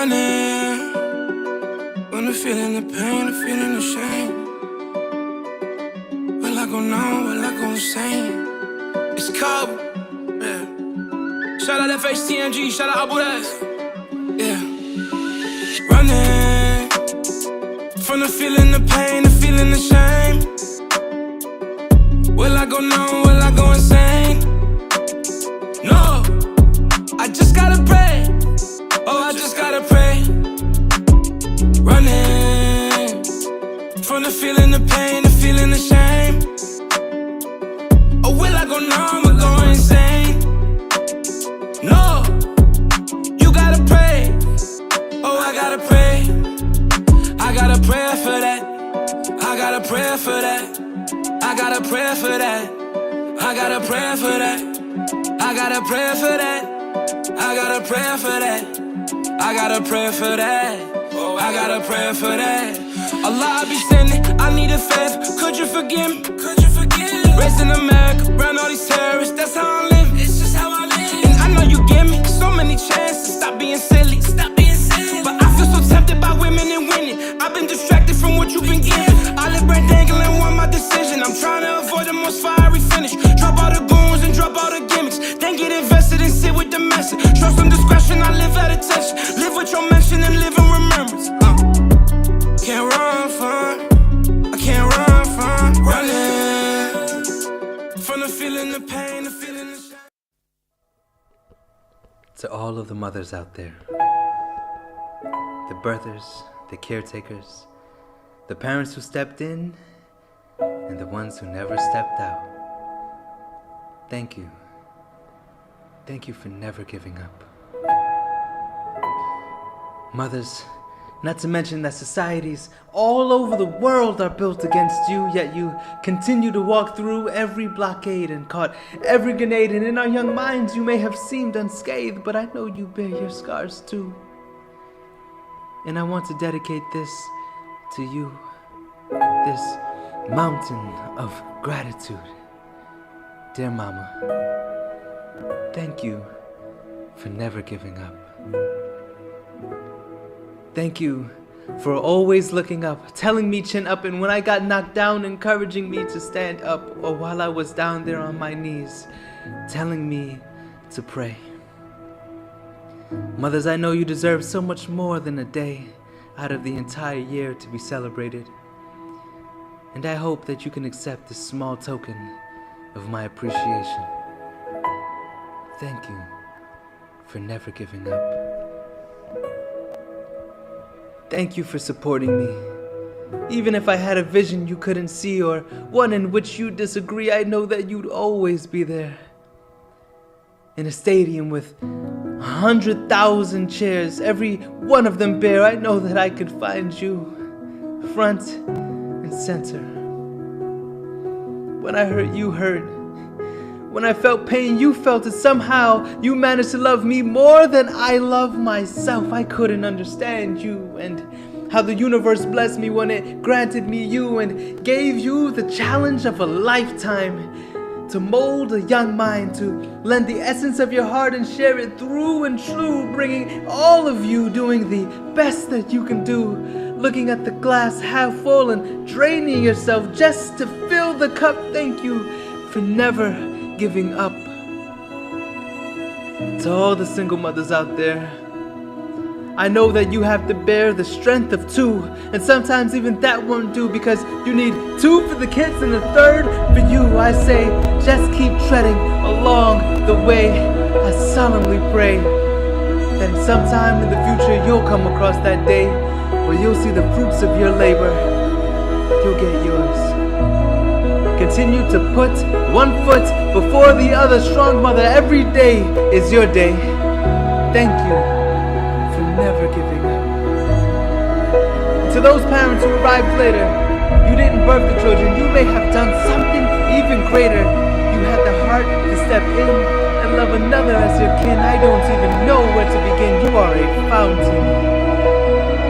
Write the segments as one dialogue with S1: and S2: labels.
S1: Running, when I'm feeling the pain, I'm feeling the shame. Will I go numb, will I go insane? It's cold, yeah. Shout out FHTMG, shout out Abu Dhabi, yeah. Running, from the feeling the pain, the feeling the shame. Will I go numb, will I go insane? No, I just gotta pray. Oh, I just gotta pray. Running from the feeling the pain, the feeling the shame. Or will I go numb or go insane? No, you gotta pray. Oh, I gotta pray. I got a prayer for that. I got a prayer for that. I got a prayer for that. I got a prayer for that. I got a prayer for that. I got a prayer for that. I got a prayer for that. I got a prayer for that. Allah, I be sending, I need a favor. Could you forgive me? Could you forgive me? Raised in America, around all these terrorists. That's how I live. It's just how I live. And I know you give me so many chances. Stop being silly. Stop being silly. But I feel so tempted by women and winning. I've been distracted from what you've been giving. I live brain dangling, want my decision. I'm trying to avoid the most fiery finish. Drop all the goons and drop all the gimmicks. Then get invested and sit with the message. Show some discretion, I live at attention. Live with your mention and live in remembrance. Can't run from, I can't run from running from the feeling, the pain, the feeling, the shame.
S2: To all of the mothers out there, the birthers, the caretakers, the parents who stepped in, and the ones who never stepped out. Thank you. Thank you for never giving up. Mothers, not to mention that societies all over the world are built against you, yet you continue to walk through every blockade and caught every grenade, and in our young minds you may have seemed unscathed, but I know you bear your scars too. And I want to dedicate this to you, this mountain of gratitude. Dear Mama, thank you for never giving up. Thank you for always looking up, telling me chin up, and when I got knocked down, encouraging me to stand up, or while I was down there on my knees, telling me to pray. Mothers, I know you deserve so much more than a day out of the entire year to be celebrated, and I hope that you can accept this small token of my appreciation. Thank you for never giving up. Thank you for supporting me. Even if I had a vision you couldn't see, or one in which you disagree, I know that you'd always be there. In a stadium with 100,000 chairs, every one of them bare, I know that I could find you, front and center. When I hurt, you hurt. When I felt pain, you felt it. Somehow, you managed to love me more than I love myself. I couldn't understand you and how the universe blessed me when it granted me you and gave you the challenge of a lifetime to mold a young mind, to lend the essence of your heart and share it through and through, bringing all of you, doing the best that you can do, looking at the glass half full and draining yourself just to fill the cup. Thank you for never giving up. To all the single mothers out there, I know that you have to bear the strength of two, and sometimes even that won't do, because you need two for the kids and a third for you. I say, just keep treading along the way. I solemnly pray that sometime in the future you'll come across that day where you'll see the fruits of your labor. You'll get yours. Continue to put one foot before the other, strong mother. Every day is your day. Thank you for never giving up. To those parents who arrived later, you didn't birth the children. You may have done something even greater. You had the heart to step in and love another as your kin. I don't even know where to begin. You are a fountain.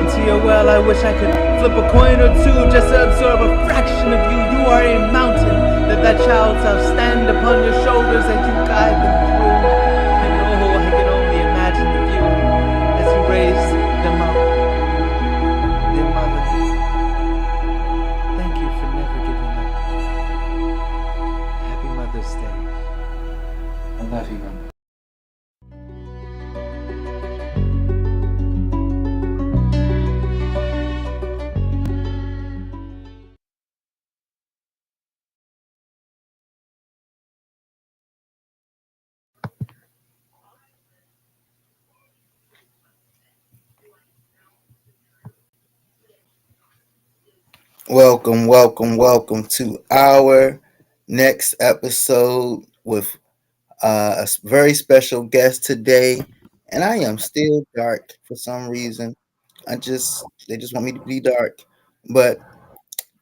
S2: Into your well, I wish I could flip a coin or two just to absorb a fraction of you. You are a mountain that child shall stand upon your shoulders as you guide them through. And oh, I can only imagine the view as you raise them
S3: Welcome to our next episode with very special guest today. And I am still dark for some reason. They just want me to be dark. But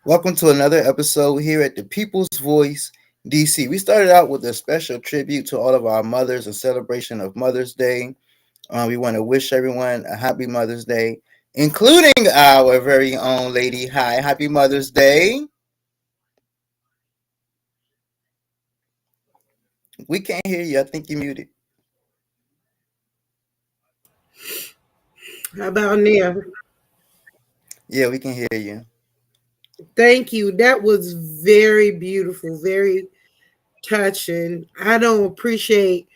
S3: welcome to another episode here at the People's Voice DC. We started out with a special tribute to all of our mothers, a celebration of Mother's Day. We want to wish everyone a happy Mother's Day, including our very own Lady Hi. Happy Mother's Day. We can't hear you. I think you're muted.
S4: How about now?
S3: Yeah, we can hear you.
S4: Thank you. That was very beautiful, very touching. I don't appreciate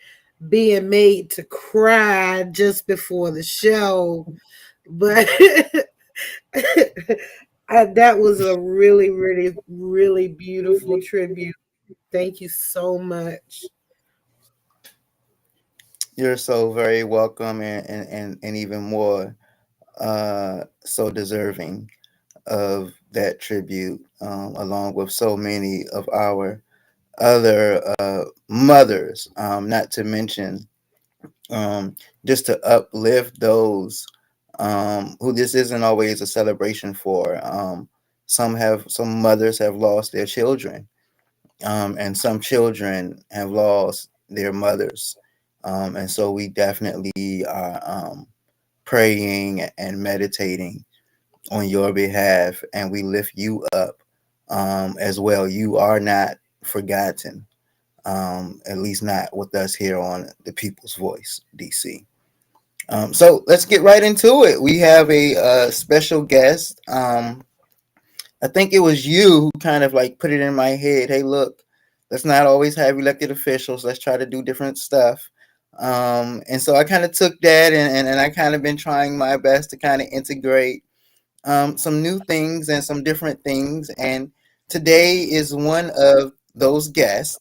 S4: being made to cry just before the show, but that was a really, really, really beautiful tribute. Thank you so much.
S3: You're so very welcome and even more so deserving of that tribute, along with so many of our other mothers, not to mention just to uplift those who this isn't always a celebration for. Some mothers have lost their children, and some children have lost their mothers. And so we definitely are praying and meditating on your behalf, and we lift you up as well. You are not forgotten, at least not with us here on the People's Voice DC. So let's get right into it. We have a special guest. I think it was you who kind of like put it in my head. Hey, look, let's not always have elected officials. Let's try to do different stuff. And so I kind of took that and I kind of been trying my best to kind of integrate some new things and some different things. And today is one of those guests,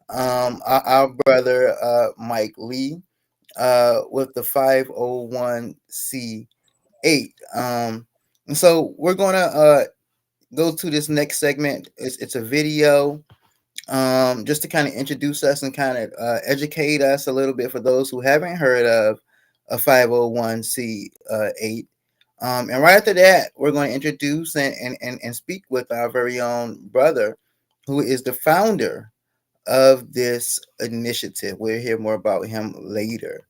S3: our brother Mike Lee, with the 501c8. And so we're going to go to this next segment. It's a video, just to kind of introduce us and kind of educate us a little bit for those who haven't heard of a 501c8. And right after that, we're going to introduce and speak with our very own brother, who is the founder of this initiative. We'll hear more about him later.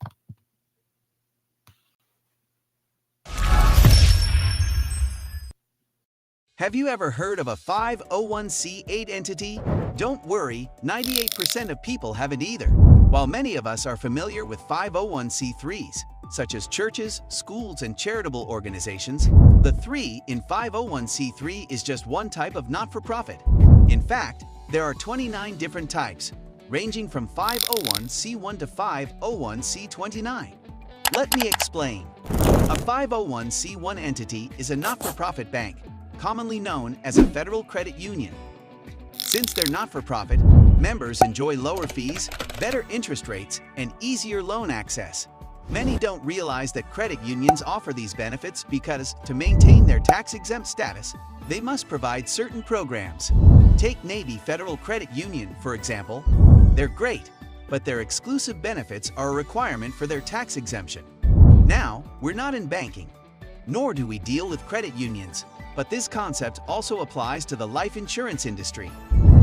S5: Have you ever heard of a 501c8 entity? Don't worry, 98% of people haven't either. While many of us are familiar with 501c3s, such as churches, schools, and charitable organizations, the 3 in 501c3 is just one type of not-for-profit. In fact, there are 29 different types, ranging from 501c1 to 501c29. Let me explain. A 501c1 entity is a not-for-profit bank, commonly known as a federal credit union. Since they're not-for-profit, members enjoy lower fees, better interest rates, and easier loan access. Many don't realize that credit unions offer these benefits because, to maintain their tax-exempt status, they must provide certain programs. Take Navy Federal Credit Union, for example. They're great, but their exclusive benefits are a requirement for their tax exemption. Now, we're not in banking, nor do we deal with credit unions, but this concept also applies to the life insurance industry.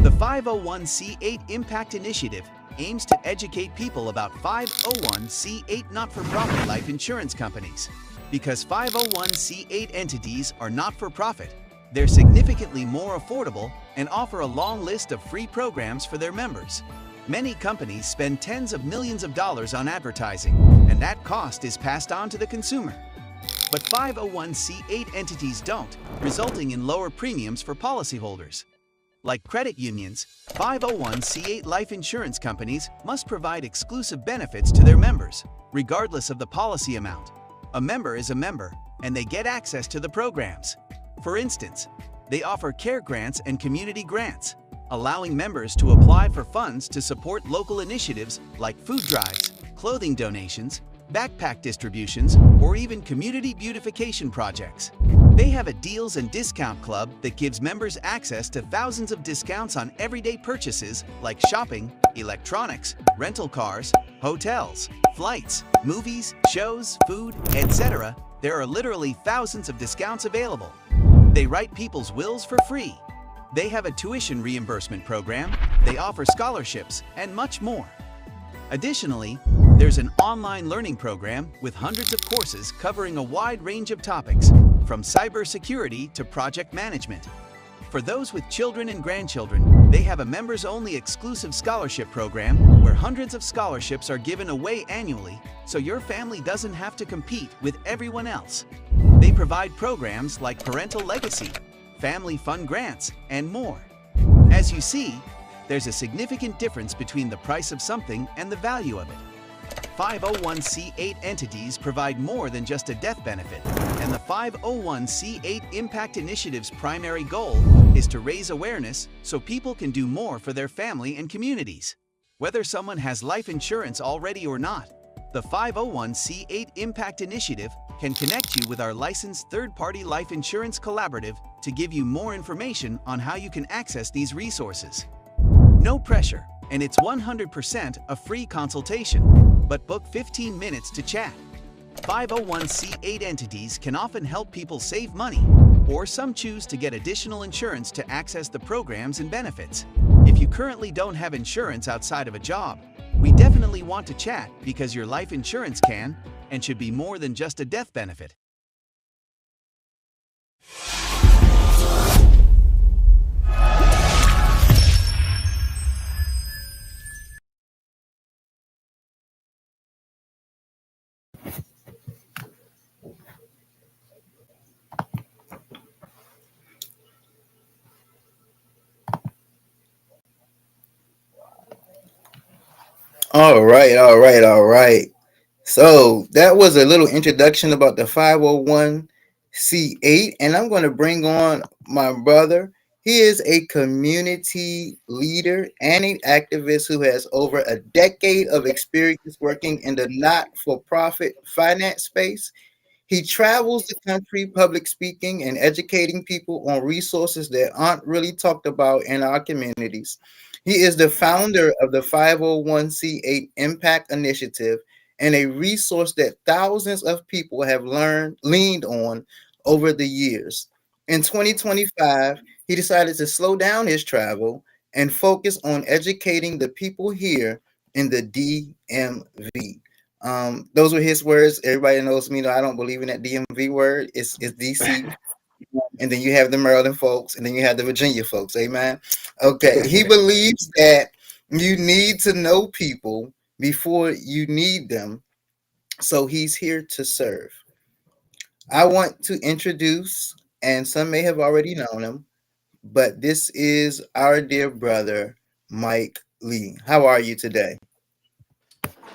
S5: The 501c8 Impact Initiative aims to educate people about 501c8 not-for-profit life insurance companies. Because 501c8 entities are not-for-profit, they're significantly more affordable and offer a long list of free programs for their members. Many companies spend tens of millions of dollars on advertising, and that cost is passed on to the consumer. But 501c8 entities don't, resulting in lower premiums for policyholders. Like credit unions, 501c8 life insurance companies must provide exclusive benefits to their members, regardless of the policy amount. A member is a member, and they get access to the programs. For instance, they offer care grants and community grants, allowing members to apply for funds to support local initiatives like food drives, clothing donations, backpack distributions, or even community beautification projects. They have a deals and discount club that gives members access to thousands of discounts on everyday purchases like shopping, electronics, rental cars, hotels, flights, movies, shows, food, etc. There are literally thousands of discounts available. They write people's wills for free. They have a tuition reimbursement program, they offer scholarships, and much more. Additionally, there's an online learning program with hundreds of courses covering a wide range of topics, from cybersecurity to project management. For those with children and grandchildren, they have a members-only exclusive scholarship program where hundreds of scholarships are given away annually, so your family doesn't have to compete with everyone else. They provide programs like Parental Legacy, Family Fund Grants, and more. As you see, there's a significant difference between the price of something and the value of it. 501c8 entities provide more than just a death benefit, and the 501c8 Impact Initiative's primary goal is to raise awareness so people can do more for their family and communities. Whether someone has life insurance already or not, the 501c8 Impact Initiative can connect you with our licensed third-party life insurance collaborative to give you more information on how you can access these resources. No pressure, and it's 100% a free consultation, but book 15 minutes to chat. 501c8 entities can often help people save money, or some choose to get additional insurance to access the programs and benefits. If you currently don't have insurance outside of a job, we definitely want to chat because your life insurance can and should be more than just a death benefit.
S3: All right, all right, all right. So that was a little introduction about the 501c8, and I'm going to bring on my brother. He is a community leader and an activist who has over a decade of experience working in the not-for-profit finance space. He travels the country public speaking and educating people on resources that aren't really talked about in our communities. He is the founder of the 501c8 Impact Initiative and a resource that thousands of people have leaned on over the years. In 2025, he decided to slow down his travel and focus on educating the people here in the DMV. Those were his words. Everybody knows me. I don't believe in that DMV word. It's DC. And then you have the Maryland folks, and then you have the Virginia folks. Amen. Okay. He believes that you need to know people before you need them. So he's here to serve. I want to introduce, and some may have already known him, but this is our dear brother, Mike Lee. How are you today?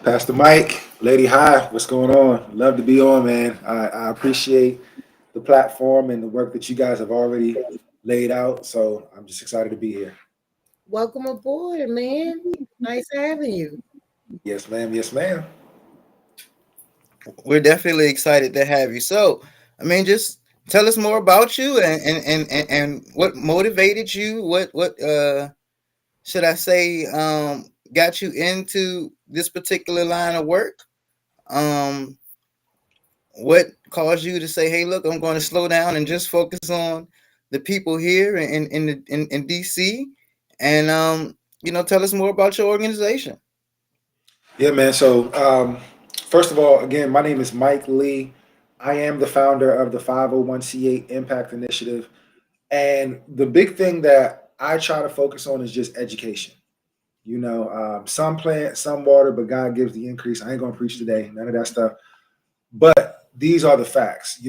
S6: Pastor Mike, Lady Hi, what's going on? Love to be on, man. I appreciate the platform and the work that you guys have already laid out. So I'm just excited to be here.
S4: Welcome aboard, man. Nice having you.
S6: Yes, ma'am. Yes, ma'am.
S3: We're definitely excited to have you. So, I mean, just tell us more about you and what motivated you. What should I say got you into this particular line of work? What caused you to say, "Hey, look, I'm going to slow down and just focus on the people here in DC," and tell us more about your organization.
S6: Yeah, man. So first of all, again, my name is Mike Lee. I am the founder of the 501c8 Impact Initiative. And the big thing that I try to focus on is just education. Some plant, some water, but God gives the increase. I ain't going to preach today, none of that stuff. But these are the facts,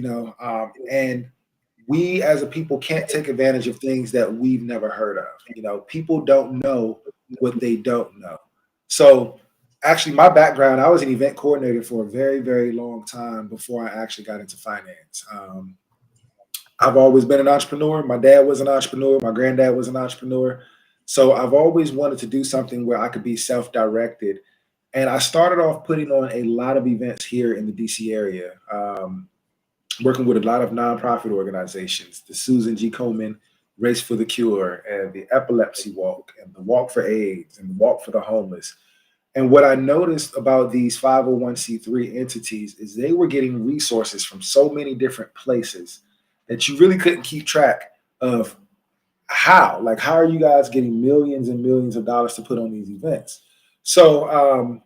S6: and we as a people can't take advantage of things that we've never heard of. People don't know what they don't know. So actually, my background, I was an event coordinator for a very, very long time before I actually got into finance. I've always been an entrepreneur. My dad was an entrepreneur. My granddad was an entrepreneur. So I've always wanted to do something where I could be self-directed. And I started off putting on a lot of events here in the DC area. working with a lot of nonprofit organizations, the Susan G. Komen Race for the Cure, and the Epilepsy Walk, and the Walk for AIDS, and the Walk for the Homeless. And what I noticed about these 501c3 entities is they were getting resources from so many different places that you really couldn't keep track of how are you guys getting millions and millions of dollars to put on these events? So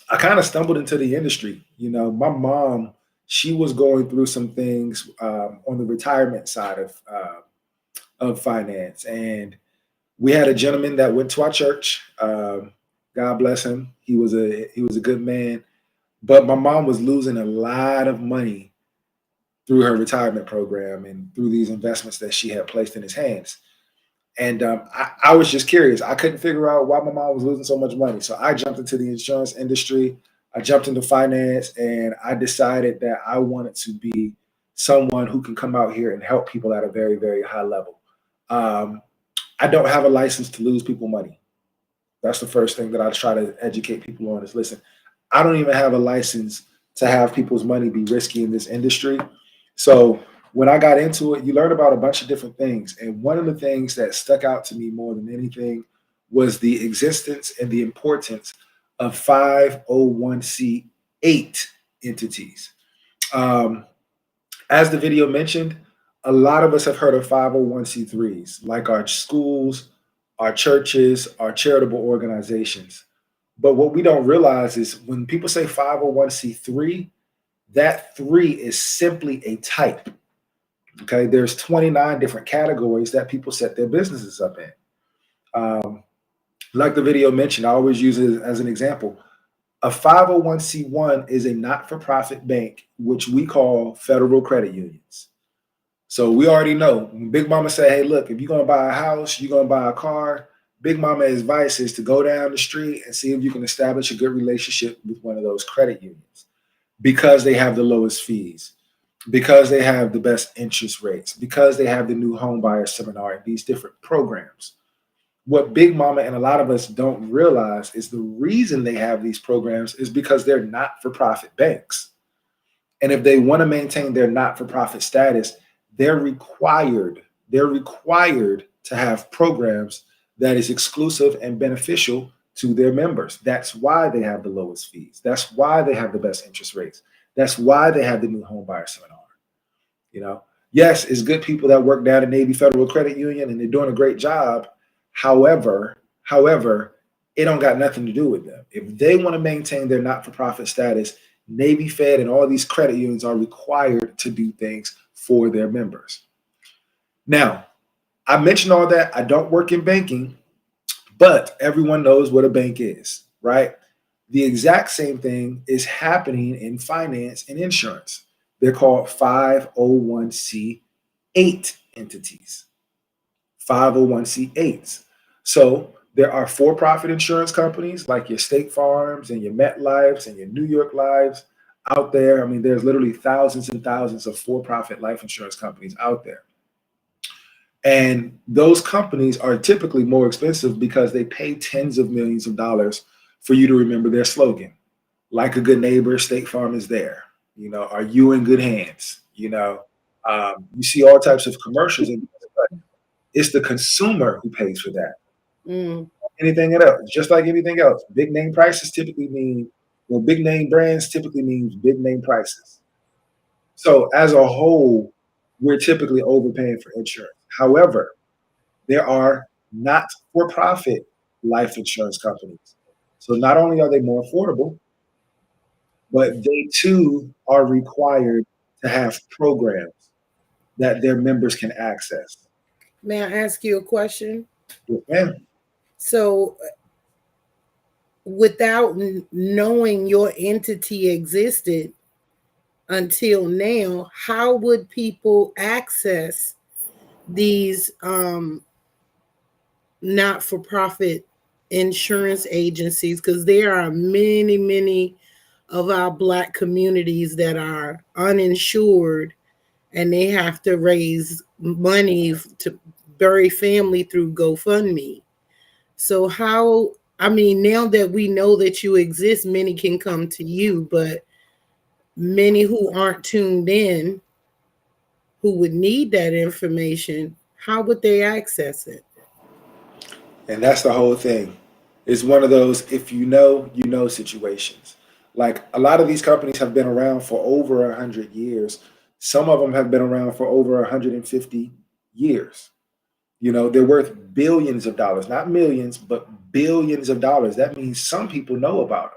S6: I kind of stumbled into the industry. You know, my mom, she was going through some things on the retirement side of finance, and we had a gentleman that went to our church. God bless him. He was a good man, but my mom was losing a lot of money through her retirement program and through these investments that she had placed in his hands. And I was just curious. I couldn't figure out why my mom was losing so much money. So I jumped into the insurance industry. I jumped into finance, and I decided that I wanted to be someone who can come out here and help people at a very, very high level. I don't have a license to lose people money. That's the first thing that I try to educate people on is, listen, I don't even have a license to have people's money be risky in this industry. So when I got into it, you learn about a bunch of different things. And one of the things that stuck out to me more than anything was the existence and the importance of 501c8 entities. As the video mentioned, a lot of us have heard of 501c3s, like our schools, our churches, our charitable organizations. But what we don't realize is when people say 501c3, that 3 is simply a type. Okay, there's 29 different categories that people set their businesses up in. Like the video mentioned, I always use it as an example. A 501c1 is a not-for-profit bank, which we call federal credit unions. So we already know when Big Mama say, hey, look, if you're going to buy a house, you're going to buy a car, Big Mama advice is to go down the street and see if you can establish a good relationship with one of those credit unions, because they have the lowest fees, because they have the best interest rates, because they have the new home buyer seminar and these different programs. What Big Mama and a lot of us don't realize is the reason they have these programs is because they're not-for-profit banks. And if they want to maintain their not-for-profit status, they're required to have programs that is exclusive and beneficial to their members. That's why they have the lowest fees. That's why they have the best interest rates. That's why they have the new home buyer seminar. You know, yes, it's good people that work down at Navy Federal Credit Union and they're doing a great job. However, it don't got nothing to do with them. If they want to maintain their not-for-profit status, Navy Fed and all these credit unions are required to do things for their members. Now, I mentioned all that. I don't work in banking, but everyone knows what a bank is, right? The exact same thing is happening in finance and insurance. They're called 501c8 entities. 501c8s. So there are for-profit insurance companies like your State Farms and your MetLifes and your New York Lives out there. I mean, there's literally thousands and thousands of for-profit life insurance companies out there. And those companies are typically more expensive because they pay tens of millions of dollars for you to remember their slogan. Like a good neighbor, State Farm is there. You know, are you in good hands? You know, you see all types of commercials, and it's the consumer who pays for that. Anything else, just like anything else, big name prices typically mean, well, big name brands typically means big name prices. So as a whole, we're typically overpaying for insurance. However, there are not-for-profit life insurance companies. So not only are they more affordable, but they too are required to have programs that their members can access.
S4: May I ask you a question?
S6: Yes, ma'am.
S4: So without knowing your entity existed until now, how would people access these not-for-profit insurance agencies? Because there are many, many of our Black communities that are uninsured, and they have to raise money to bury family through GoFundMe. So how, I mean, now that we know that you exist, many can come to you, but many who aren't tuned in who would need that information, how would they access it?
S6: And that's the whole thing. It's one of those if you know situations. Like a lot of these companies have been around for over 100 years. Some of them have been around for over 150 years. They're worth billions of dollars, not millions, but billions of dollars. That means some people know about them.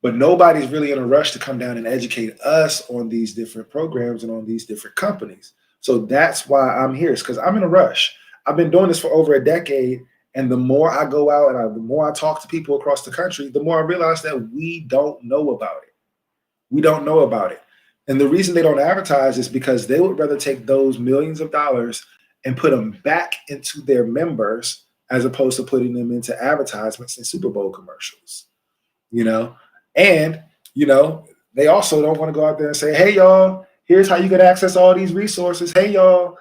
S6: But nobody's really in a rush to come down and educate us on these different programs and on these different companies. So that's why I'm here. It's because I'm in a rush. I've been doing this for over a decade. And the more I go out and the more I talk to people across the country, the more I realize that we don't know about it. We don't know about it. And the reason they don't advertise is because they would rather take those millions of dollars and put them back into their members as opposed to putting them into advertisements and Super Bowl commercials, And, they also don't want to go out there and say, hey, y'all, here's how you can access all these resources. Hey, y'all,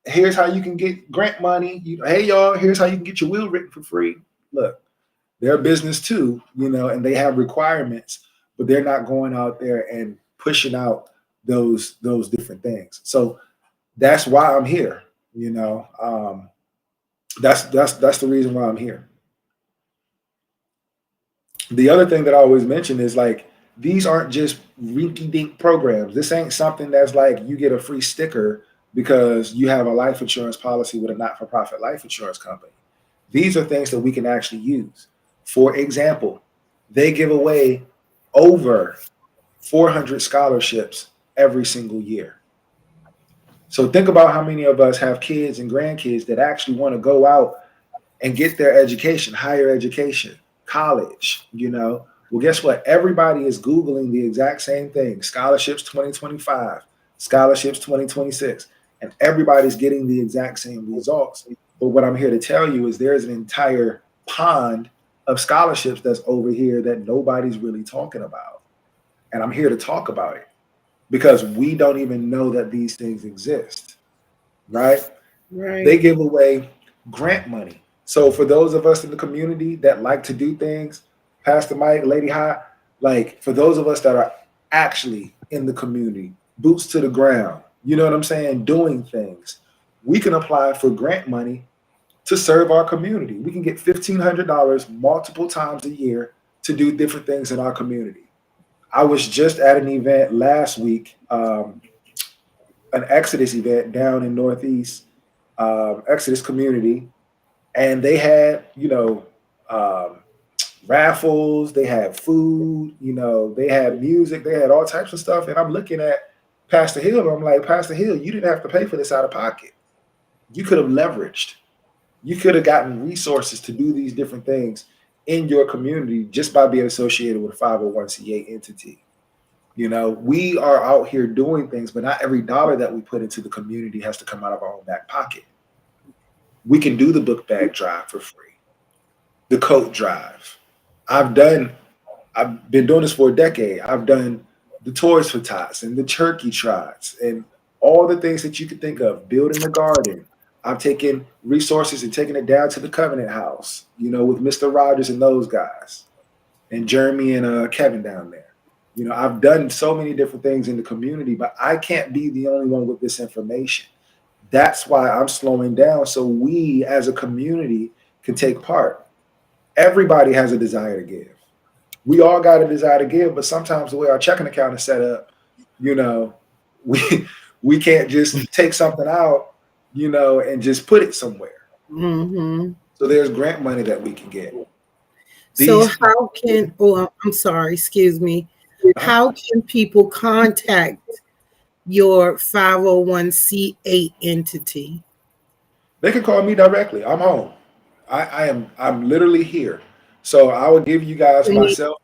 S6: here's how you can get grant money. Hey, y'all, here's how you can get your will written for free. Look, they're a business too, and they have requirements, but they're not going out there and pushing out those different things. So that's why I'm here. That's the reason why I'm here. The other thing that I always mention is like, these aren't just rinky-dink programs. This ain't something that's like you get a free sticker because you have a life insurance policy with a not-for-profit life insurance company. These are things that we can actually use. For example, they give away over 400 scholarships every single year. So think about how many of us have kids and grandkids that actually want to go out and get their education, higher education, college, Well, guess what? Everybody is Googling the exact same thing. Scholarships 2025, scholarships 2026, and everybody's getting the exact same results. But what I'm here to tell you is there's an entire pond of scholarships that's over here that nobody's really talking about. And I'm here to talk about it because we don't even know that these things exist, right?
S4: Right.
S6: They give away grant money. So for those of us in the community that like to do things, Pastor Mike, Lady High, like for those of us that are actually in the community, boots to the ground, you know what I'm saying, doing things, we can apply for grant money to serve our community. We can get $1,500 multiple times a year to do different things in our community. I was just at an event last week, an Exodus event down in Northeast, Exodus community, and they had, raffles, they had food, they had music, they had all types of stuff. And I'm looking at Pastor Hill, and I'm like, Pastor Hill, you didn't have to pay for this out of pocket. You could have leveraged. You could have gotten resources to do these different things in your community just by being associated with a 501c8 entity. We are out here doing things, but not every dollar that we put into the community has to come out of our own back pocket. We can do the book bag drive for free, the coat drive. I've been doing this for a decade. I've done the Toys for Tots and the turkey trots and all the things that you could think of, building a garden. I've taken resources and taken it down to the Covenant House, with Mr. Rogers and those guys and Jeremy and Kevin down there. I've done so many different things in the community, but I can't be the only one with this information. That's why I'm slowing down so we as a community can take part. Everybody has a desire to give. We all got a desire to give, but sometimes the way our checking account is set up, we can't just take something out, and just put it somewhere.
S4: Mm-hmm.
S6: So there's grant money that we can get.
S4: I'm sorry, excuse me. How can people contact your 501c8 entity?
S6: They can call me directly. I'm home. I'm literally here. So I will give you guys myself.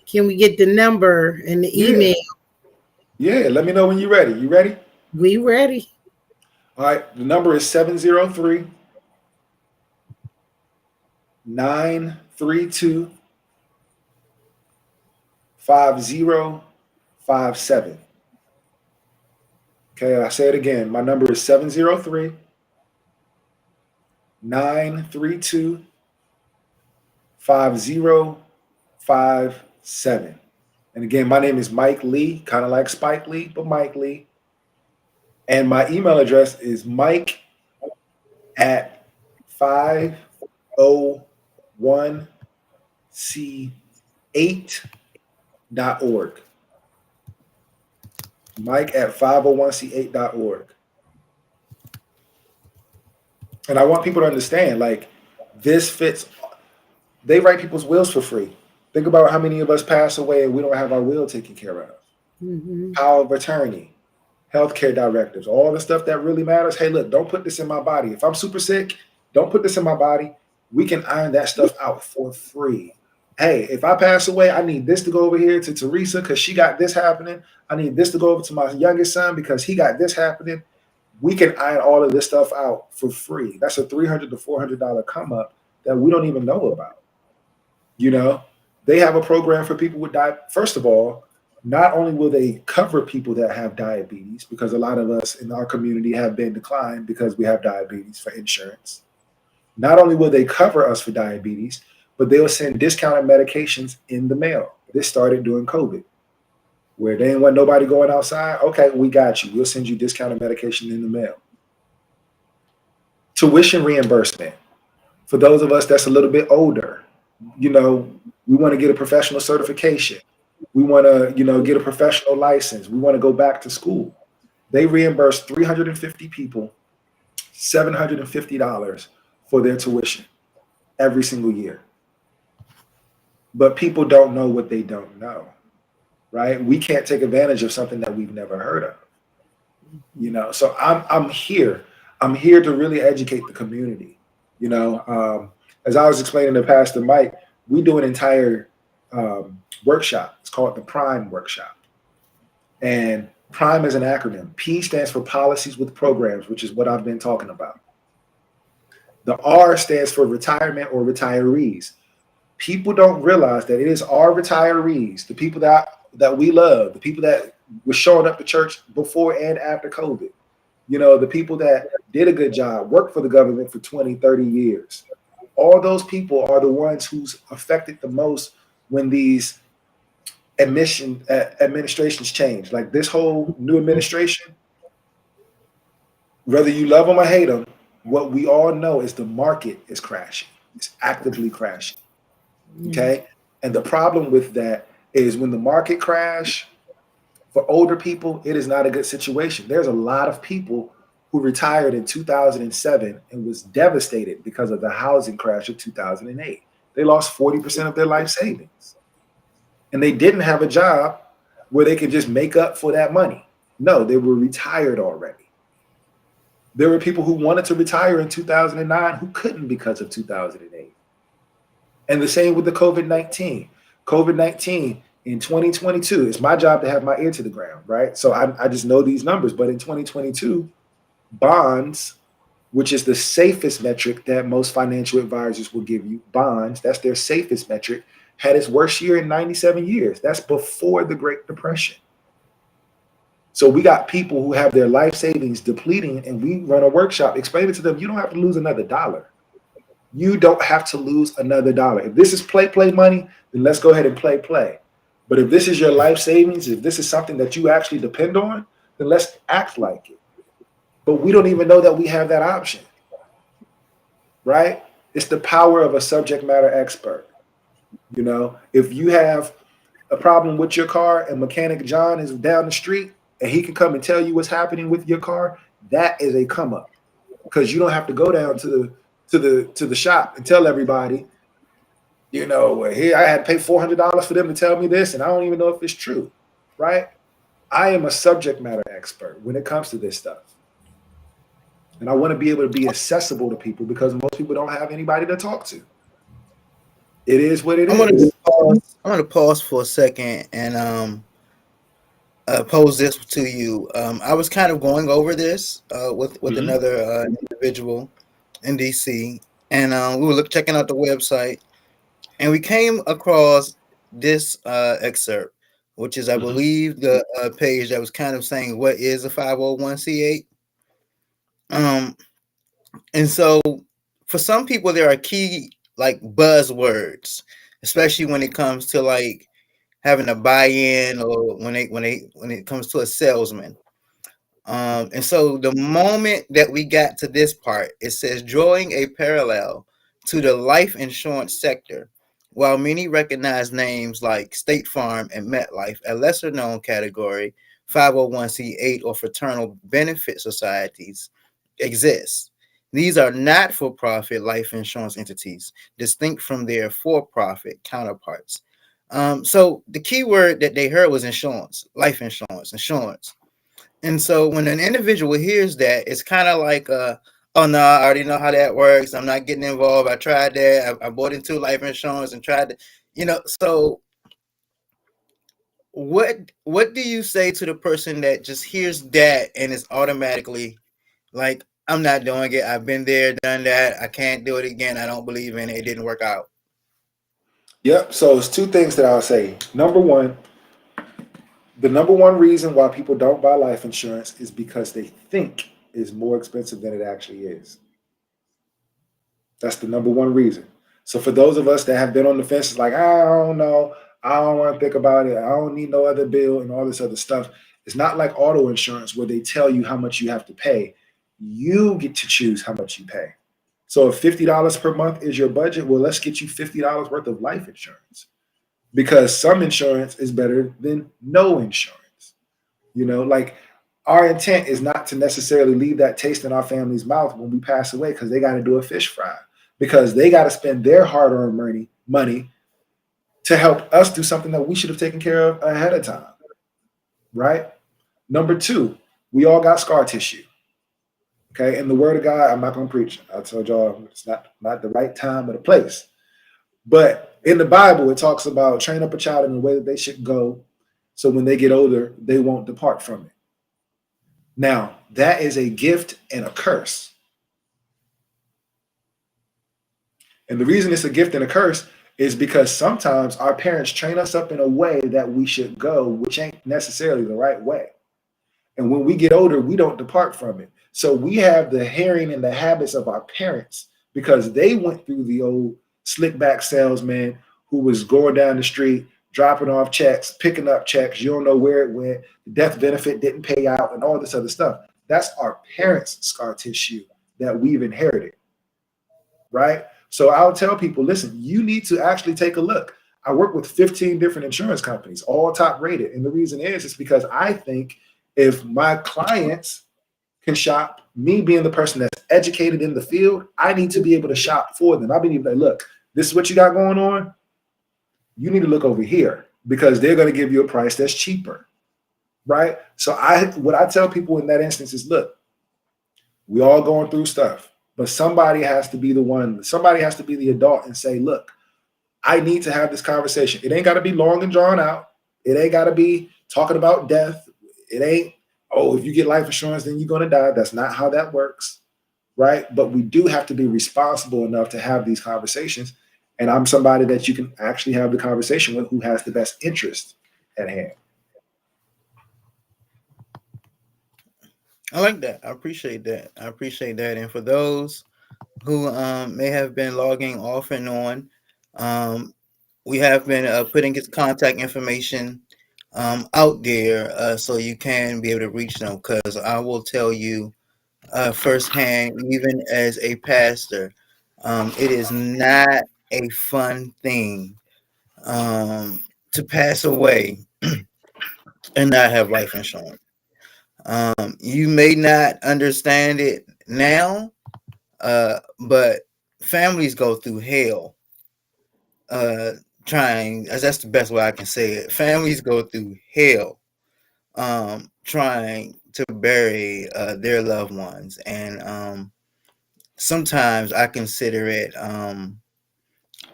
S4: Can we get the number and the email?
S6: Yeah, let me know when you're ready. You ready?
S4: We ready.
S6: All right. The number is 703 932 5057. Okay, I say it again. My number is 703 932 5057. And again, my name is Mike Lee, kind of like Spike Lee, but Mike Lee. And my email address is Mike at 501c8.org. Mike at 501c8.org. And I want people to understand, like, this fits. They write people's wills for free. Think about how many of us pass away and we don't have our will taken care of.
S4: Mhm.
S6: Power of attorney, healthcare directives, all the stuff that really matters. Hey, look, don't put this in my body. If I'm super sick, don't put this in my body. We can iron that stuff out for free. Hey, if I pass away, I need this to go over here to Teresa because she got this happening. I need this to go over to my youngest son because he got this happening. We can iron all of this stuff out for free. That's a $300 to $400 come up that we don't even know about. You know, they have a program for people with diabetes. First of all, not only will they cover people that have diabetes, because a lot of us in our community have been declined because we have diabetes for insurance. Not only will they cover us for diabetes, but they'll send discounted medications in the mail. This started during COVID, where they didn't want nobody going outside. Okay, we got you. We'll send you discounted medication in the mail. Tuition reimbursement. For those of us that's a little bit older, you know, we want to get a professional certification. We want to, you know, get a professional license. We want to go back to school. They reimburse 350 people $750 for their tuition every single year. But people don't know what they don't know, right? We can't take advantage of something that we've never heard of, you know. So I'm here. I'm here to really educate the community, you know. As I was explaining to Pastor Mike, we do an entire workshop. It's called the Prime Workshop. And Prime is an acronym. P stands for policies with programs, which is what I've been talking about. The R stands for retirement or retirees. People don't realize that it is our retirees, the people that we love, the people that were showing up to church before and after COVID, you know, the people that did a good job, worked for the government for 20, 30 years. All those people are the ones who's affected the most when these administrations change. Like this whole new administration, whether you love them or hate them, what we all know is the market is crashing. It's actively crashing. Okay. And the problem with that is when the market crash, for older people, it is not a good situation. There's a lot of people who retired in 2007 and was devastated because of the housing crash of 2008. They lost 40% of their life savings. And they didn't have a job where they could just make up for that money. No, they were retired already. There were people who wanted to retire in 2009 who couldn't because of 2008. And the same with the COVID-19. COVID-19 in 2022, it's my job to have my ear to the ground, right? So I just know these numbers. But in 2022, bonds, which is the safest metric that most financial advisors will give you, bonds, that's their safest metric, had its worst year in 97 years. That's before the Great Depression. So we got people who have their life savings depleting, and we run a workshop explaining to them, you don't have to lose another dollar. You don't have to lose another dollar. If this is play money, then let's go ahead and play. But if this is your life savings, if this is something that you actually depend on, then let's act like it. But we don't even know that we have that option, right? It's the power of a subject matter expert. You know, if you have a problem with your car and Mechanic John is down the street and he can come and tell you what's happening with your car, that is a come up, because you don't have to go down to the shop and tell everybody, you know, here I had to pay $400 for them to tell me this, and I don't even know if it's true, right? I am a subject matter expert when it comes to this stuff. And I want to be able to be accessible to people because most people don't have anybody to talk to. It is what it is.
S3: I'm gonna pause for a second and pose this to you. I was kind of going over this with another individual in DC, and we were checking out the website, and we came across this excerpt, which is, I believe, the page that was kind of saying, what is a 501c8? And so for some people, there are key like buzzwords, especially when it comes to like having a buy-in, or when it comes to a salesman. And so the moment that we got to this part, it says drawing a parallel to the life insurance sector. While many recognize names like State Farm and MetLife, a lesser known category, 501c8 or fraternal benefit societies exist. These are not for profit life insurance entities, distinct from their for profit counterparts. So the key word that they heard was insurance, life insurance, insurance. And so when an individual hears that, it's kind of like, oh no, I already know how that works. I'm not getting involved. I tried that. I bought into life insurance and tried to, So what do you say to the person that just hears that and is automatically like, I'm not doing it. I've been there, done that. I can't do it again. I don't believe in it. It didn't work out.
S6: Yep. So it's two things that I'll say. Number one, the number one reason why people don't buy life insurance is because they think it's more expensive than it actually is. That's the number one reason. So for those of us that have been on the fence, it's like, I don't know. I don't want to think about it. I don't need no other bill and all this other stuff. It's not like auto insurance where they tell you how much you have to pay. You get to choose how much you pay. So if $50 per month is your budget, well, let's get you $50 worth of life insurance, because some insurance is better than no insurance. Like our intent is not to necessarily leave that taste in our family's mouth when we pass away, because they got to do a fish fry, because they got to spend their hard-earned money to help us do something that we should have taken care of ahead of time, right? Number two, we all got scar tissue. Okay, in the word of God, I'm not going to preach. I told y'all it's not the right time or the place. But in the Bible, it talks about train up a child in the way that they should go, so when they get older, they won't depart from it. Now, that is a gift and a curse. And the reason it's a gift and a curse is because sometimes our parents train us up in a way that we should go, which ain't necessarily the right way. And when we get older, we don't depart from it. So we have the hearing and the habits of our parents, because they went through the old slick back salesman who was going down the street, dropping off checks, picking up checks. You don't know where it went. The death benefit didn't pay out and all this other stuff. That's our parents' scar tissue that we've inherited, right? So I'll tell people, listen, you need to actually take a look. I work with 15 different insurance companies, all top rated. And the reason is because I think if my clients can shop, me being the person that's educated in the field, I need to be able to shop for them. I need to be like, look, this is what you got going on. You need to look over here, because they're going to give you a price that's cheaper, right? So what I tell people in that instance is, look, we all going through stuff, but somebody has to be the adult and say, look, I need to have this conversation. It ain't got to be long and drawn out. It ain't got to be talking about death. It ain't, oh, if you get life insurance, then you're going to die. That's not how that works, right? But we do have to be responsible enough to have these conversations. And I'm somebody that you can actually have the conversation with who has the best interest at hand.
S3: I like that. I appreciate that. And for those who may have been logging off and on, we have been putting his contact information out there so you can be able to reach them, because I will tell you firsthand, even as a pastor, it is not a fun thing to pass away and not have life insurance. You may not understand it now, but families go through hell trying, as that's the best way I can say it. Families go through hell trying to bury their loved ones, and sometimes I consider it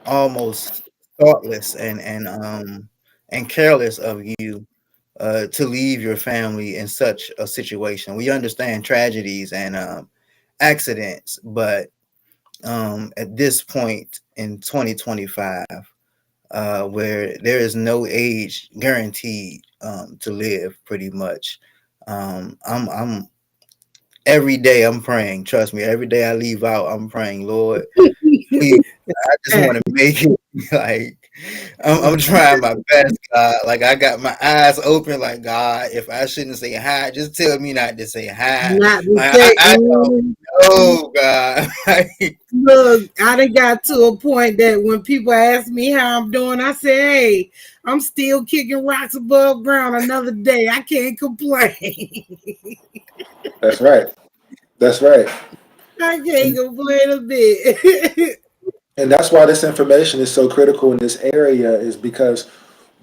S3: almost thoughtless and careless of you to leave your family in such a situation. We understand tragedies and accidents, but at this point in 2025, where there is no age guaranteed to live, pretty much, I'm every day I'm praying. Trust me, every day I leave out, I'm praying, Lord, please, I just want to make it Like I'm trying my best, God. Like I got my eyes open. Like God, if I shouldn't say hi, just tell me not to say hi.
S4: Not to
S3: Like
S4: say,
S3: I don't know, God. Like,
S4: look, I done got to a point that when people ask me how I'm doing, I say, hey, I'm still kicking rocks above ground another day. I can't complain.
S6: That's right. That's right.
S4: I can't complain a bit.
S6: And that's why this information is so critical in this area, is because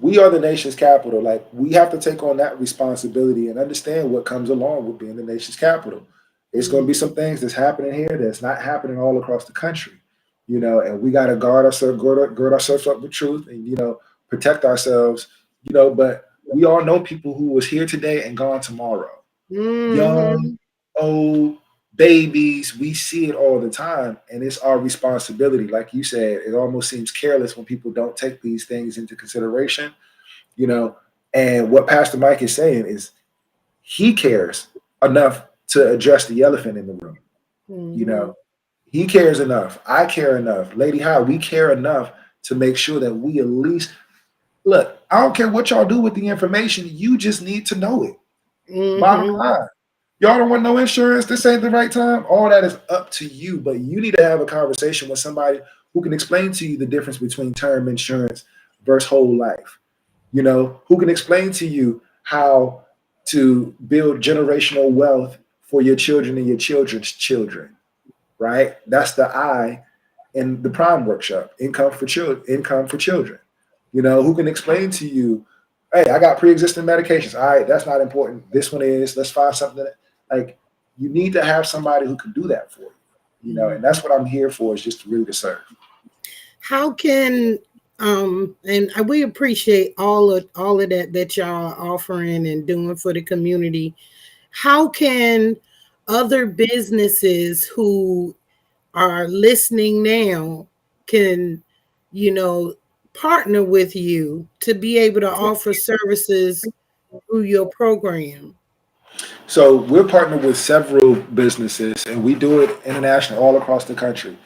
S6: we are the nation's capital. Like, we have to take on that responsibility and understand what comes along with being the nation's capital. It's going to be some things that's happening here that's not happening all across the country, and we got to gird ourselves up with truth and, protect ourselves, but we all know people who was here today and gone tomorrow. Young,
S4: Mhm.
S6: old, babies, we see it all the time, and it's our responsibility. Like you said, it almost seems careless when people don't take these things into consideration, you know. And what Pastor Mike is saying is he cares enough to address the elephant in the room. You
S4: Mhm.
S6: know, he cares enough. I care enough. Lady High, we care enough to make sure that we at least look. I don't care what y'all do with the information. You just need to know it. Bottom
S4: Mhm.
S6: line. Y'all don't want no insurance. This ain't the right time. All that is up to you. But you need to have a conversation with somebody who can explain to you the difference between term insurance versus whole life. Who can explain to you how to build generational wealth for your children and your children's children, right? That's the I in the Prime Workshop, income for children, income for children. Who can explain to you, hey, I got pre-existing medications. All right, that's not important. This one is. Let's find something like you need to have somebody who can do that for you. And that's what I'm here for, is just to really to serve.
S4: How can and we appreciate all of that y'all are offering and doing for the community. How can other businesses who are listening now can, you know, partner with you to be able to offer services through your program?
S6: So we're partnered with several businesses, and we do it international, all across the country.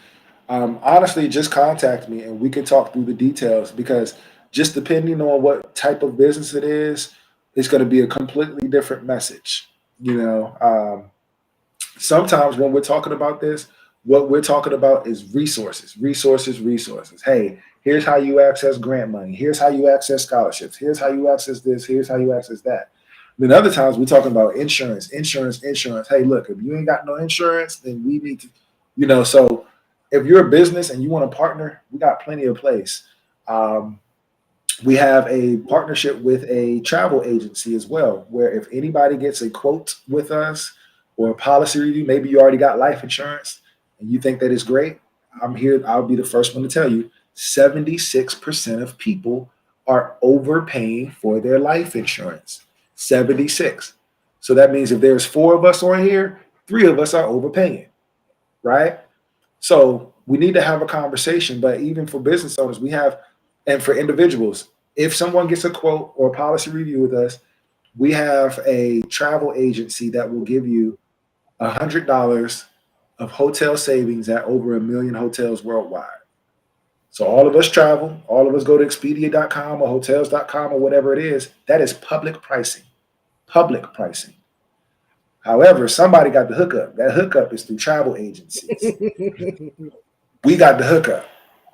S6: Honestly, just contact me and we can talk through the details, because just depending on what type of business it is, it's going to be a completely different message. Sometimes when we're talking about this, what we're talking about is resources, resources, resources. Hey, here's how you access grant money. Here's how you access scholarships. Here's how you access this. Here's how you access that. Then other times we're talking about insurance, insurance, insurance. Hey, look, if you ain't got no insurance, then we need to, so if you're a business and you want to partner, we got plenty of place. Um, we have a partnership with a travel agency as well, where if anybody gets a quote with us or a policy review, maybe you already got life insurance and you think that is great, I'm here. I'll be the first one to tell you 76% of people are overpaying for their life insurance. 76. So that means if there's four of us on here, three of us are overpaying, right? So we need to have a conversation. But even for business owners, and for individuals, if someone gets a quote or a policy review with us, we have a travel agency that will give you $100 of hotel savings at over 1 million hotels worldwide. So all of us travel, all of us go to Expedia.com or hotels.com or whatever it is. That is public pricing. Public pricing. However, somebody got the hookup. That hookup is through travel agencies. We got the hookup.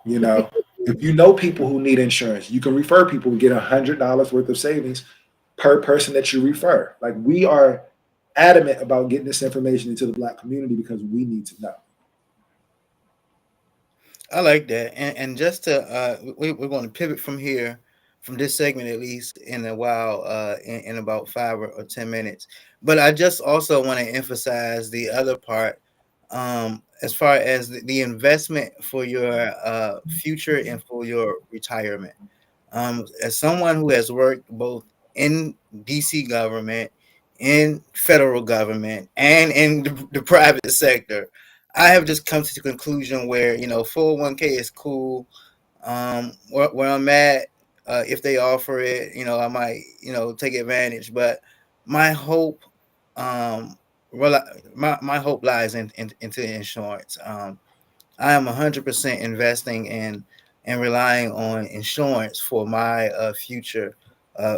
S6: If you know people who need insurance, you can refer people and get $100 worth of savings per person that you refer. Like, we are adamant about getting this information into the Black community because we need to know.
S3: I like that. And just to we're going to pivot from here, from this segment at least, in a while, in about 5 or 10 minutes. But I just also want to emphasize the other part, as far as the investment for your future and for your retirement. As someone who has worked both in DC government, in federal government, and in the private sector, I have just come to the conclusion where 401k is cool. Where I'm at, if they offer it, I might take advantage. But my hope, um, my hope lies into insurance. I am 100% investing in and relying on insurance for my future,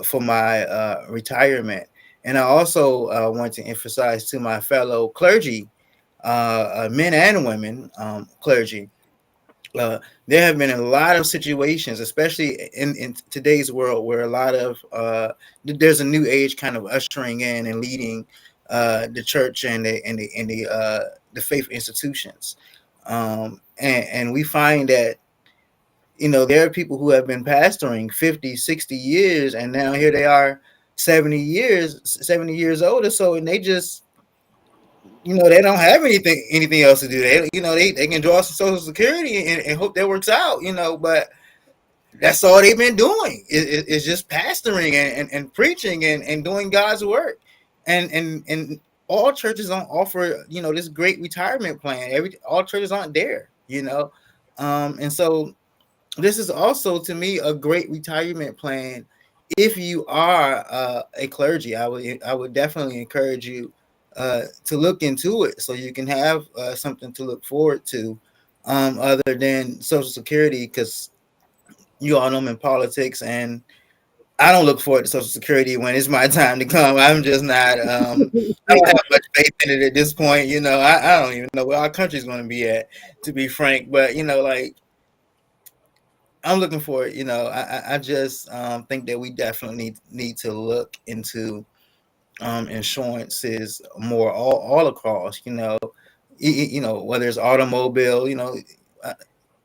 S3: for my retirement. And I also want to emphasize to my fellow clergy, men and women, clergy, uh, there have been a lot of situations, especially in today's world, where a lot of there's a new age kind of ushering in and leading the church and the faith institutions, and we find that there are people who have been pastoring 50, 60 years, and now here they are 70 years older, so and they just they don't have anything else to do. They can draw some social security and hope that works out, but that's all they've been doing is just pastoring and preaching and doing God's work. And all churches don't offer, this great retirement plan. All churches aren't there, and so this is also, to me, a great retirement plan. If you are a clergy, I would definitely encourage you to look into it so you can have something to look forward to, other than Social Security, because you all know I'm in politics, and I don't look forward to Social Security when it's my time to come. I'm just not. I don't have much faith in it at this point. I don't even know where our country's going to be at, to be frank. But like, I'm looking for it. I just think that we definitely need to look into insurances more all across. Whether it's automobile.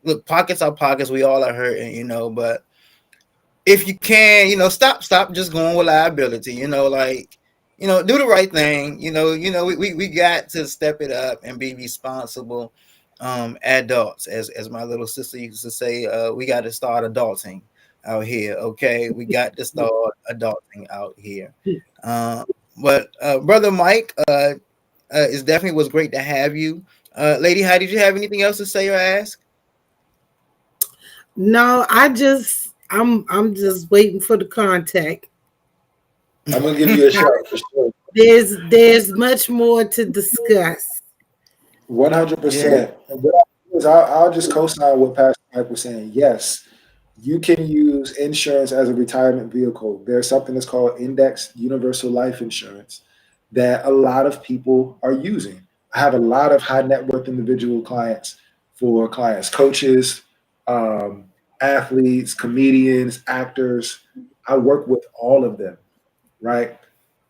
S3: Look, pockets are pockets. We all are hurting. But if you can, stop just going with liability. Do the right thing. We got to step it up and be responsible adults, as my little sister used to say. We got to start adulting out here. Okay, we got to start adulting out here. But Brother Mike, it definitely was great to have you. Lady, how did you have anything else to say or ask?
S4: No, I'm just waiting for the contact.
S6: I'm gonna give you a shout for sure.
S4: There's much more to discuss.
S6: 100%. I'll just co-sign what Pastor Mike was saying. Yes, you can use insurance as a retirement vehicle. There's something that's called Indexed Universal Life Insurance that a lot of people are using. I have a lot of high net worth individual clients, coaches, athletes, comedians, actors. I work with all of them, right?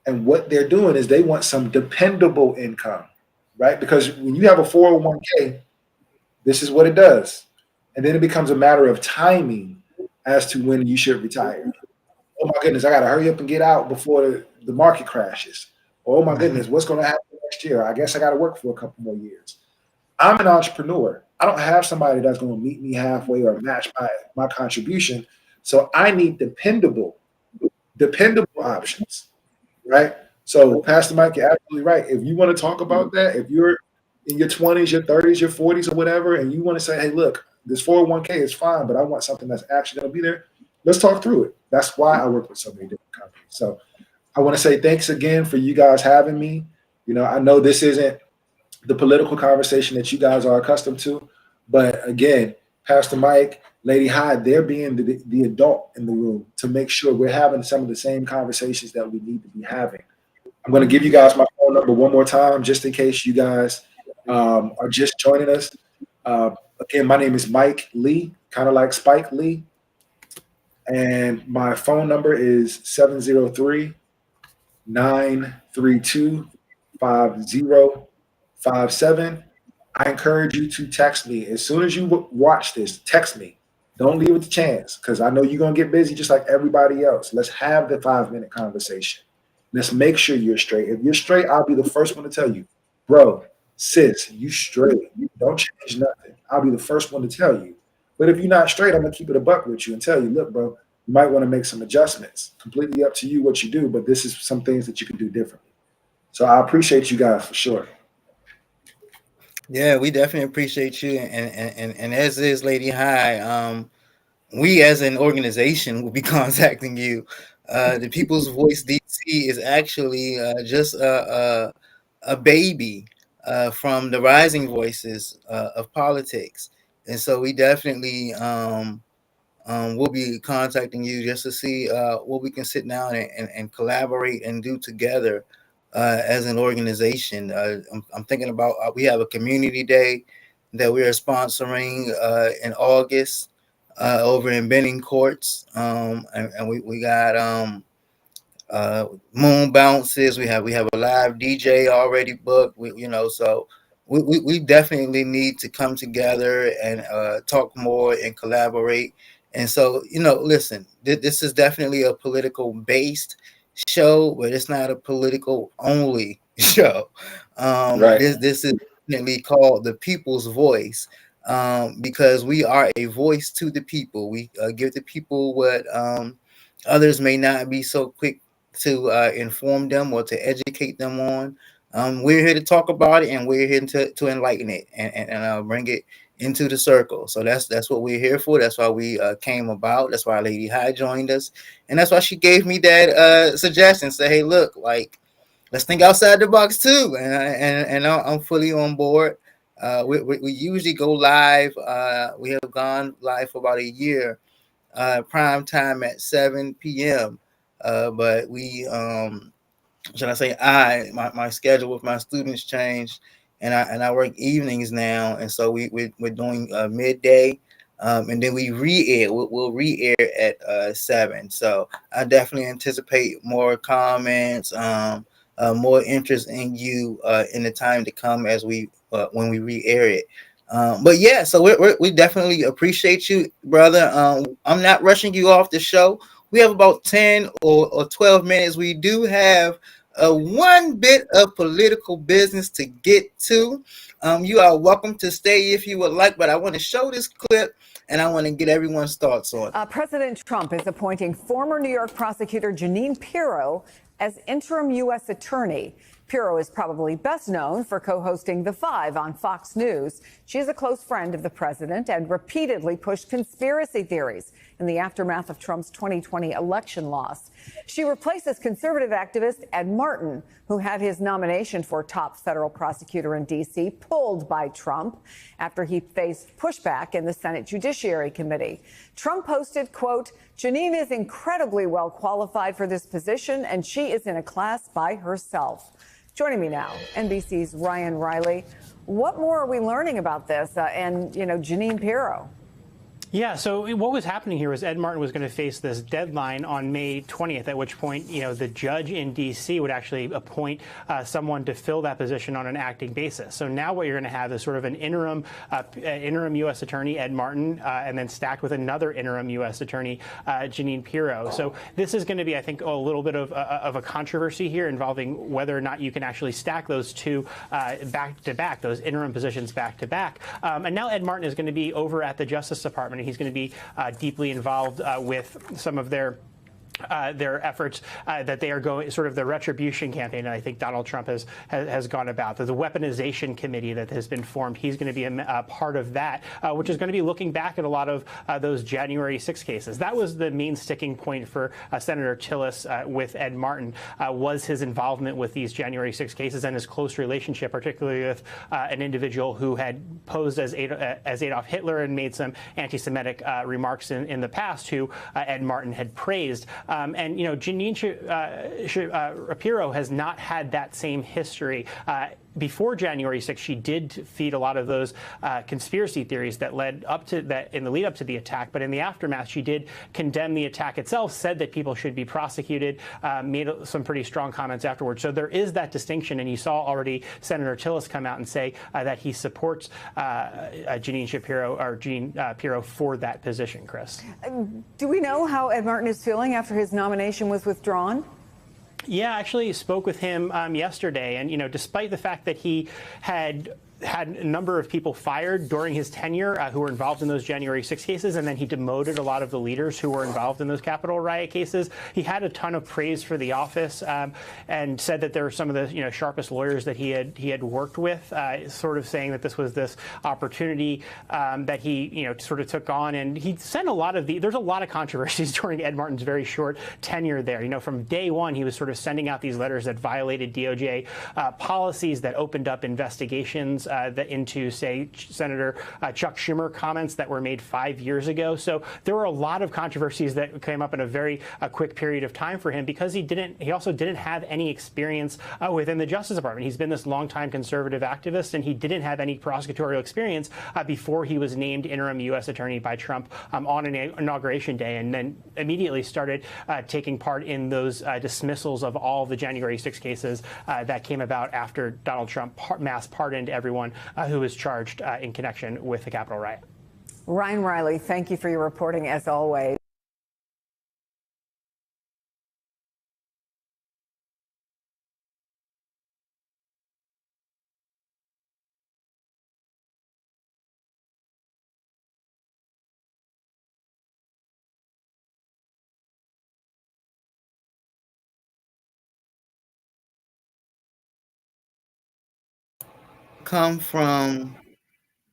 S6: And what they're doing is they want some dependable income, right? Because when you have a 401k, this is what it does. And then it becomes a matter of timing as to when you should retire. Oh my goodness, I got to hurry up and get out before the market crashes. Oh my goodness, what's going to happen next year? I guess I got to work for a couple more years. I'm an entrepreneur. I don't have somebody that's going to meet me halfway or match my contribution. So I need dependable options, right? So Pastor Mike, you're absolutely right. If you want to talk about that, if you're in your 20s, your 30s, your 40s or whatever, and you want to say, hey, look, this 401k is fine, but I want something that's actually going to be there, let's talk through it. That's why I work with so many different companies. So I want to say thanks again for you guys having me. I know this isn't the political conversation that you guys are accustomed to, but again, Pastor Mike, Lady Hyde, they're being the adult in the room to make sure we're having some of the same conversations that we need to be having. I'm going to give you guys my phone number one more time, just in case you guys are just joining us. Again, my name is Mike Lee, kind of like Spike Lee. And my phone number is 703-932-5057. I encourage you to text me. As soon as you watch this, text me. Don't leave it to chance, because I know you're going to get busy just like everybody else. Let's have the 5-minute conversation. Let's make sure you're straight. If you're straight, I'll be the first one to tell you, bro, sis, you straight. You don't change nothing. I'll be the first one to tell you. But if you're not straight, I'm going to keep it a buck with you and tell you, look, bro, you might want to make some adjustments. Completely up to you what you do, but this is some things that you can do differently. So I appreciate you guys for sure.
S3: Yeah, we definitely appreciate you, and as is Lady High, we as an organization will be contacting you. The People's Voice DC is actually just a baby from the rising voices of politics. And so we definitely we'll be contacting you just to see what we can sit down and collaborate and do together as an organization. I'm thinking about we have a community day that we are sponsoring in August over in Benning Courts, and we got moon bounces. We have a live DJ already booked. So we definitely need to come together and talk more and collaborate. And so, listen, this is definitely a political based show, but it's not a political only show.
S6: Right.
S3: This is definitely called the People's Voice, because we are a voice to the people. We give the people what others may not be so quick to inform them or to educate them on. We're here to talk about it, and we're here to enlighten it and bring it into the circle. So that's what we're here for. That's why we came about. That's why Lady High joined us, and that's why she gave me that suggestion. Say, hey, look, like, let's think outside the box too. And I'm fully on board. We usually go live. We have gone live for about a year, prime time at 7 p.m. But we, should I say, my schedule with my students changed, and I work evenings now, and so we're doing midday, and then we re-air. We'll re-air at 7. So I definitely anticipate more comments, more interest in you in the time to come as when we re-air it. But yeah, so we definitely appreciate you, brother. I'm not rushing you off the show. We have about 10 or 12 minutes. We do have one bit of political business to get to. You are welcome to stay if you would like, but I want to show this clip and I want to get everyone's thoughts on it.
S7: President Trump is appointing former New York prosecutor Jeanine Pirro as interim U.S. attorney. Pirro is probably best known for co-hosting The Five on Fox News. She is a close friend of the president and repeatedly pushed conspiracy theories in the aftermath of Trump's 2020 election loss. She replaces conservative activist Ed Martin, who had his nomination for top federal prosecutor in D.C. pulled by Trump after he faced pushback in the Senate Judiciary Committee. Trump posted, quote, "Jeanine is incredibly well qualified for this position, and she is in a class by herself." Joining me now, NBC's Ryan Riley. What more are we learning about this and Jeanine Pirro?
S8: Yeah, so what was happening here was Ed Martin was going to face this deadline on May 20th, at which point, the judge in D.C. would actually appoint someone to fill that position on an acting basis. So now what you're going to have is sort of an interim U.S. attorney, Ed Martin, and then stacked with another interim U.S. attorney, Jeanine Pirro. So this is going to be, I think, a little bit of a controversy here involving whether or not you can actually stack those two back to back, those interim positions back to back. And now Ed Martin is going to be over at the Justice Department. He's going to be deeply involved with some of their efforts that they are going, sort of the retribution campaign that I think Donald Trump has gone about. There's a weaponization committee that has been formed. He's going to be a part of that, which is going to be looking back at a lot of those January 6 cases. That was the main sticking point for Senator Tillis with Ed Martin, was his involvement with these January 6 cases and his close relationship, particularly with an individual who had posed as Adolf Hitler and made some anti-Semitic remarks in the past, who Ed Martin had praised. And Jeanine Pirro has not had that same history. Before January 6th, she did feed a lot of those conspiracy theories that led up to that in the lead up to the attack. But in the aftermath, she did condemn the attack itself, said that people should be prosecuted, made some pretty strong comments afterwards. So there is that distinction. And you saw already Senator Tillis come out and say that he supports Jeanine Pirro for that position, Chris.
S7: Do we know how Ed Martin is feeling after his nomination was withdrawn?
S8: Yeah, I actually spoke with him yesterday, and despite the fact that he had a number of people fired during his tenure who were involved in those January 6 cases, and then he demoted a lot of the leaders who were involved in those Capitol riot cases. He had a ton of praise for the office and said that there were some of the sharpest lawyers that he had worked with, sort of saying that this was this opportunity that he sort of took on. And he sent there's a lot of controversies during Ed Martin's very short tenure there. From day one, he was sort of sending out these letters that violated DOJ policies, that opened up investigations into, say, Senator Chuck Schumer comments that were made 5 years ago. So there were a lot of controversies that came up in a very quick period of time for him because he also didn't have any experience within the Justice Department. He's been this longtime conservative activist, and he didn't have any prosecutorial experience before he was named interim U.S. attorney by Trump on an inauguration day, and then immediately started taking part in those dismissals of all the January 6 cases that came about after Donald Trump mass pardoned everyone who was charged in connection with the Capitol riot.
S7: Ryan Riley, thank you for your reporting as always.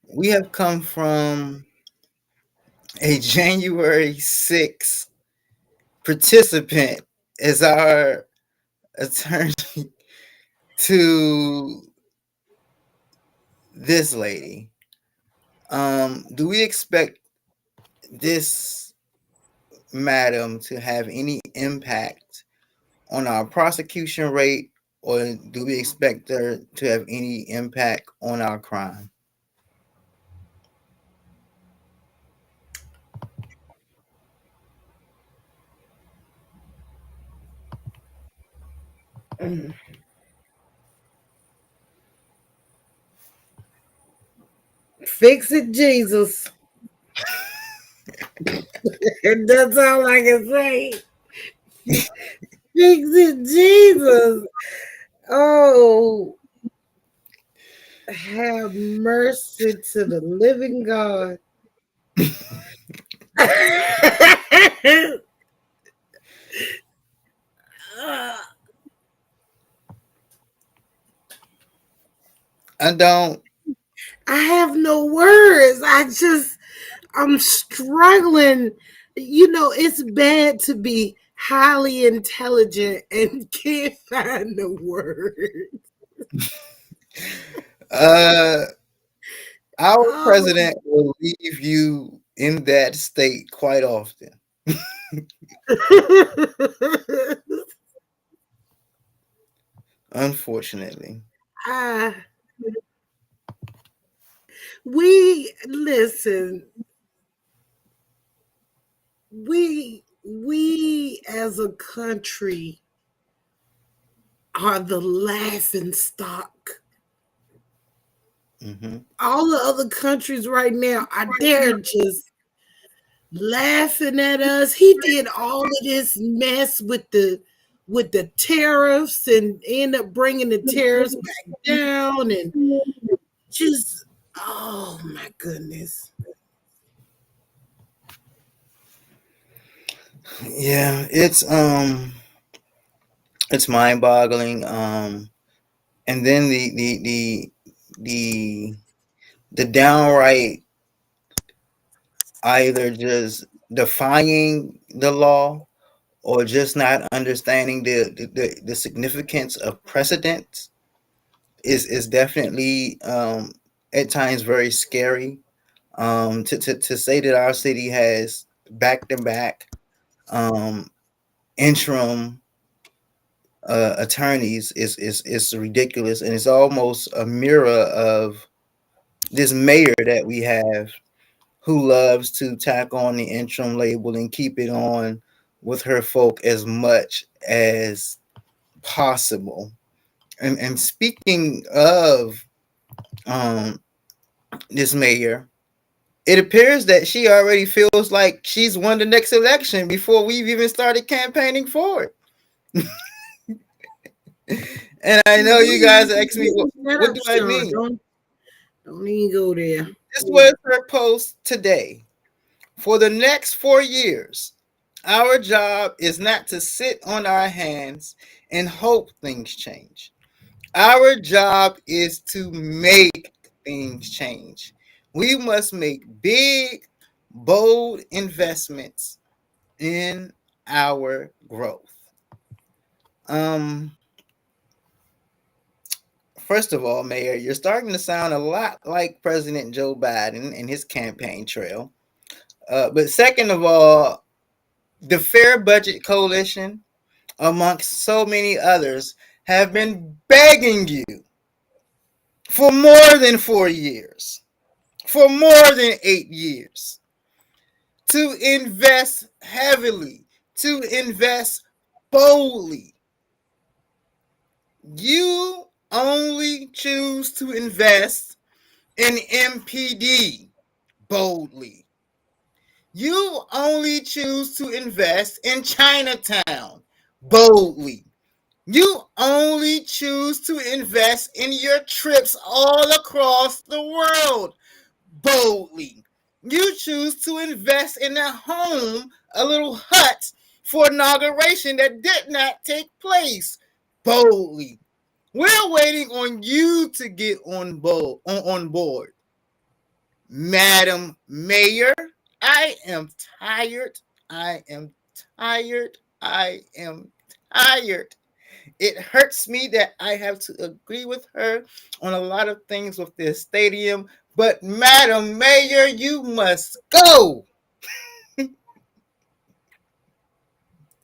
S3: We have come from a January 6th participant as our attorney to this lady. Do we expect this madam to have any impact on our prosecution rate, or do we expect her to have any impact on our crime?
S4: Fix it, Jesus. And that's all I can say. Fix it, Jesus. Oh, have mercy to the living God. I have no words. I'm struggling. You know, it's bad to be highly intelligent and can't find the words.
S3: Our president will leave you in that state quite often. Unfortunately.
S4: We listen. We as a country are the laughing stock.
S3: Mm-hmm.
S4: All the other countries right now they're just laughing at us. He did all of this mess with the tariffs and end up bringing the tariffs back down, and just, oh my goodness.
S3: Yeah, it's mind-boggling. And then the downright either just defying the law or just not understanding the significance of precedents is definitely at times very scary. To say that our city has back-to-back interim attorneys is ridiculous, and it's almost a mirror of this mayor that we have, who loves to tack on the interim label and keep it on with her folk as much as possible. And speaking of this mayor, it appears that she already feels like she's won the next election before we've even started campaigning for it. And I know you guys ask me, what do I mean?
S4: Don't even go there.
S3: This was her post today. For the next 4 years, our job is not to sit on our hands and hope things change. Our job is to make things change. We must make big, bold investments in our growth. First of all, Mayor, you're starting to sound a lot like President Joe Biden and his campaign trail. But second of all, the Fair Budget Coalition, amongst so many others, have been begging you for more than 4 years, for more than 8 years, to invest heavily, to invest boldly. You only choose to invest in MPD boldly. You only choose to invest in Chinatown boldly. You only choose to invest in your trips all across the world boldly. You choose to invest in a home, a little hut for inauguration that did not take place boldly. We're waiting on you to get on board. Madam Mayor, I am tired. I am tired. I am tired. It hurts me that I have to agree with her on a lot of things with this stadium, but Madam Mayor, you must go.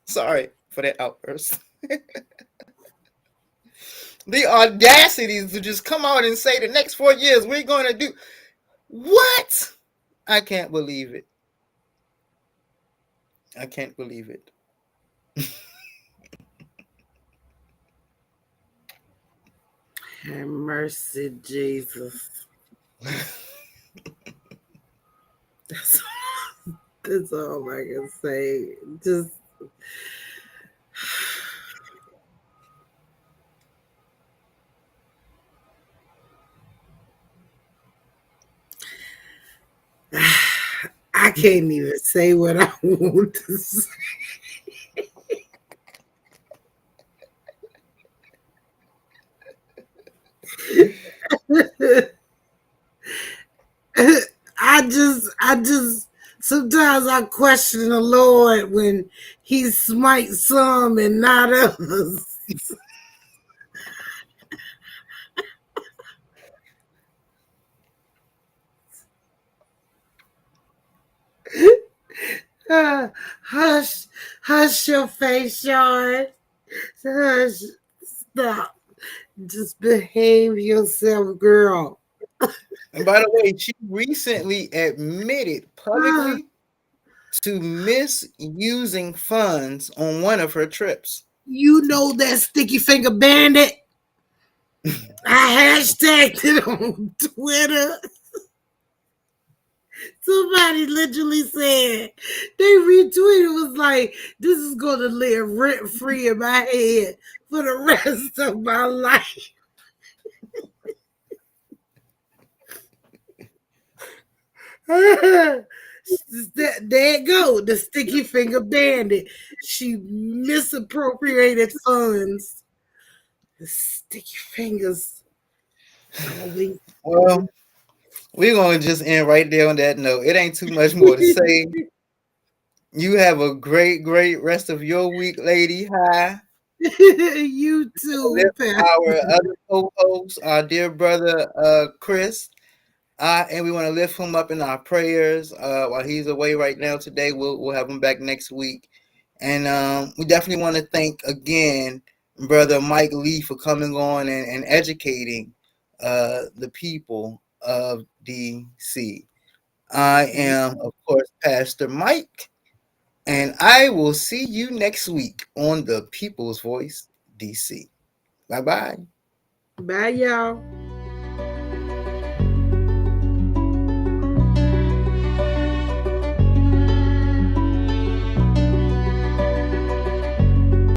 S3: Sorry for that outburst. The audacity to just come out and say the next 4 years we're going to do what? I can't believe it. I can't believe it.
S4: Have mercy, Jesus. That's all I can say. Just I can't even say what I want to say. I just sometimes I question the Lord when he smites some and not others. Hush your face, Sean. Hush, stop. Just behave yourself, girl.
S3: And by the way, she recently admitted publicly to misusing funds on one of her trips.
S4: You know that sticky finger bandit? I hashtagged it on Twitter. Somebody literally said, they retweeted, was like, this is going to live rent free in my head for the rest of my life. There it go, the sticky finger bandit. She misappropriated funds. The sticky fingers.
S3: Well, we're going to just end right there on that note. It ain't too much more to say. You have a great rest of your week, lady. Hi.
S4: You too,
S3: our other co-host, our dear brother Chris. And we want to lift him up in our prayers while he's away right now today. We'll have him back next week. And we definitely want to thank again Brother Mike Lee for coming on and educating the people of DC. I am, of course, Pastor Mike, and I will see you next week on the People's Voice DC. Bye-bye.
S4: Bye, y'all.